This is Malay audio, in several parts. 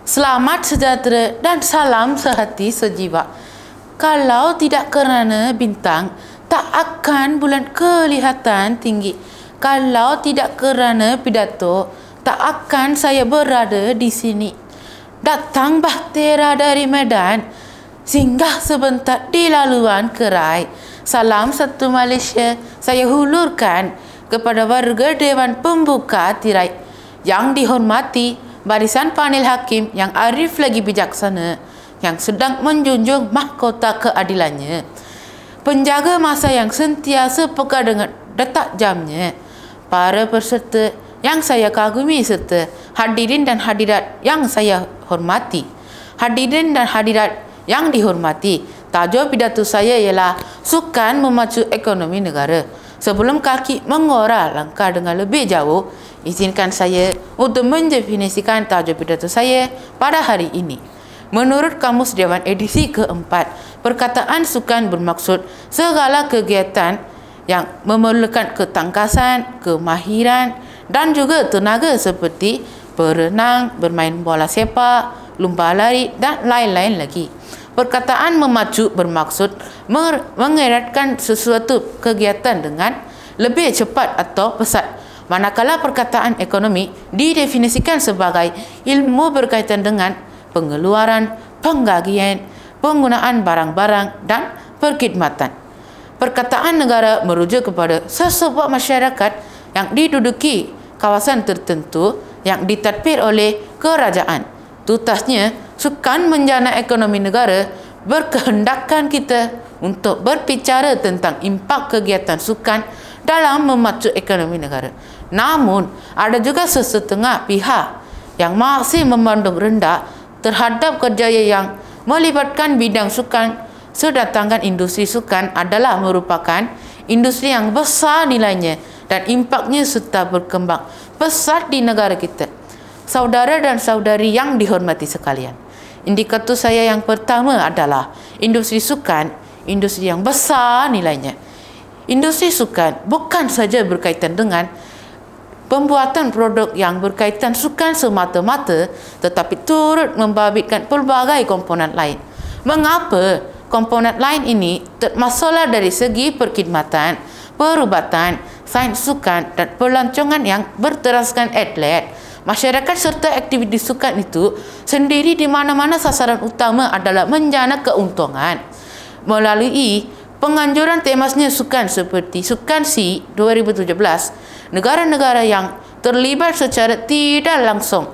Selamat sejahtera dan salam sehati sejiwa. Kalau tidak kerana bintang, tak akan bulan kelihatan tinggi. Kalau tidak kerana pidato, tak akan saya berada di sini. Datang bahtera dari Medan, singgah sebentar di laluan Kerai. Salam satu Malaysia saya hulurkan kepada warga Dewan Pembuka Tirai. Yang dihormati barisan panel hakim yang arif lagi bijaksana, yang sedang menjunjung mahkota keadilannya, penjaga masa yang sentiasa peka dengan detak jamnya, para peserta yang saya kagumi serta hadirin dan hadirat yang saya hormati. Hadirin dan hadirat yang dihormati, tajuk pidato saya ialah sukan memacu ekonomi negara. Sebelum kaki mengora langkah dengan lebih jauh, izinkan saya untuk mendefinisikan tajuk pidato saya pada hari ini. Menurut Kamus Dewan edisi keempat, perkataan sukan bermaksud segala kegiatan yang memerlukan ketangkasan, kemahiran dan juga tenaga seperti berenang, bermain bola sepak, lumba lari dan lain-lain lagi. Perkataan memacu bermaksud mengeratkan sesuatu kegiatan dengan lebih cepat atau pesat. Manakala perkataan ekonomi didefinisikan sebagai ilmu berkaitan dengan pengeluaran, penggagian, penggunaan barang-barang dan perkhidmatan. Perkataan negara merujuk kepada sesebuah masyarakat yang diduduki kawasan tertentu yang ditadbir oleh kerajaan. Tutasnya, sukan menjana ekonomi negara berkehendakkan kita untuk berbicara tentang impak kegiatan sukan dalam memacu ekonomi negara. Namun, ada juga sesetengah pihak yang masih memandang rendah terhadap kerjaya yang melibatkan bidang sukan, sedangkan industri sukan adalah merupakan industri yang besar nilainya dan impaknya serta berkembang pesat di negara kita. Saudara dan saudari yang dihormati sekalian, indikator saya yang pertama adalah industri sukan, industri yang besar nilainya. Industri sukan bukan saja berkaitan dengan pembuatan produk yang berkaitan sukan semata-mata, tetapi turut membabitkan pelbagai komponen lain. Mengapa komponen lain ini termasuklah dari segi perkhidmatan, perubatan, sains sukan dan pelancongan yang berteraskan atlet, masyarakat serta aktiviti sukan itu sendiri di mana-mana sasaran utama adalah menjana keuntungan. Melalui penganjuran temasnya sukan seperti Sukan SEA 2017, negara-negara yang terlibat secara tidak langsung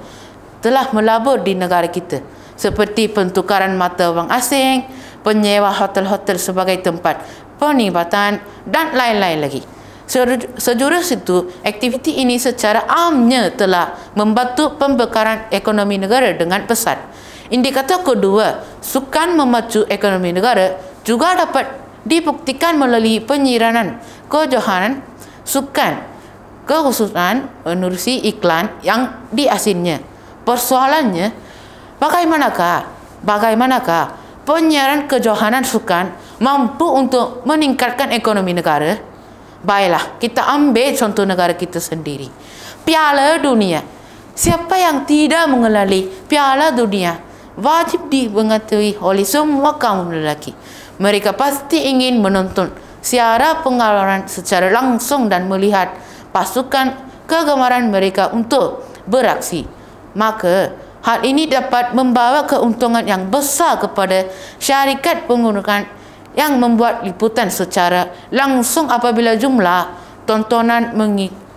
telah melabur di negara kita, seperti pentukaran mata wang asing, penyewa hotel-hotel sebagai tempat penikmatan dan lain-lain lagi. Sejurus itu, aktiviti ini secara amnya telah membantu pembekaran ekonomi negara dengan pesat. Indikator kedua, sukan memacu ekonomi negara juga dapat dibuktikan melalui penyiranan kejohanan sukan, kekhususan menerusi iklan yang diasinnya. Persoalannya, bagaimanakah penyiaran kejohanan sukan mampu untuk meningkatkan ekonomi negara? Baiklah, kita ambil contoh negara kita sendiri. Piala Dunia. Siapa yang tidak mengenali Piala Dunia wajib dimengetahui oleh semua kaum lelaki. Mereka pasti ingin menonton siaran pengalaman secara langsung dan melihat pasukan kegemaran mereka untuk beraksi. Maka, hal ini dapat membawa keuntungan yang besar kepada syarikat penggunaan yang membuat liputan secara langsung apabila jumlah tontonan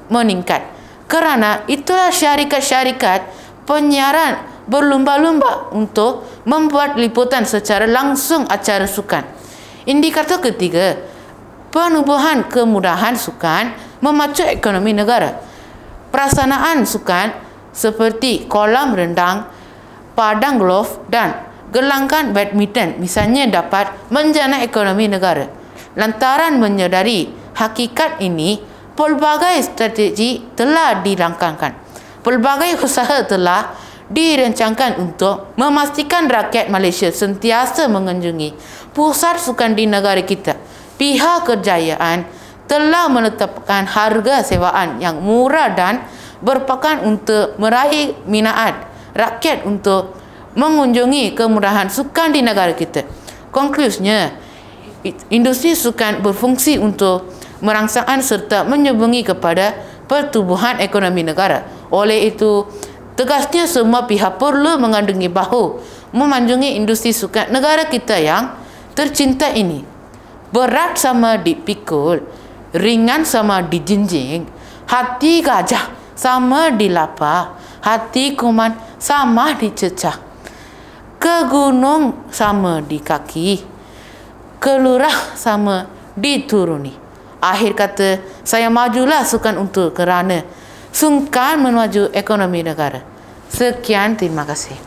meningkat. Kerana itulah syarikat-syarikat penyiaran berlumba-lumba untuk membuat liputan secara langsung acara sukan. Indikator ketiga, penubuhan kemudahan sukan memacu ekonomi negara. Pelaksanaan sukan seperti kolam renang, padang golf dan gelanggang badminton misalnya dapat menjana ekonomi negara. Lantaran menyedari hakikat ini, pelbagai strategi telah dirancangkan. Pelbagai usaha telah dirancangkan untuk memastikan rakyat Malaysia sentiasa mengunjungi pusat sukan di negara kita. Pihak kerjayaan telah menetapkan harga sewaan yang murah dan berpakan untuk meraih minat rakyat untuk mengunjungi kemudahan sukan di negara kita. Konklusinya, industri sukan berfungsi untuk merangsangkan serta menyumbang kepada pertumbuhan ekonomi negara. Oleh itu, tegasnya semua pihak perlu mengandungi bahu memanjungi industri sukan negara kita yang tercinta ini. Berat sama dipikul, ringan sama dijinjing, hati gajah sama dilapah, hati kuman sama dicecah, ke gunung sama di kaki, ke lurah sama dituruni. Akhir kata, saya majulah sukan untuk kerana sungkan menuju ekonomi negara. Sekian, terima kasih.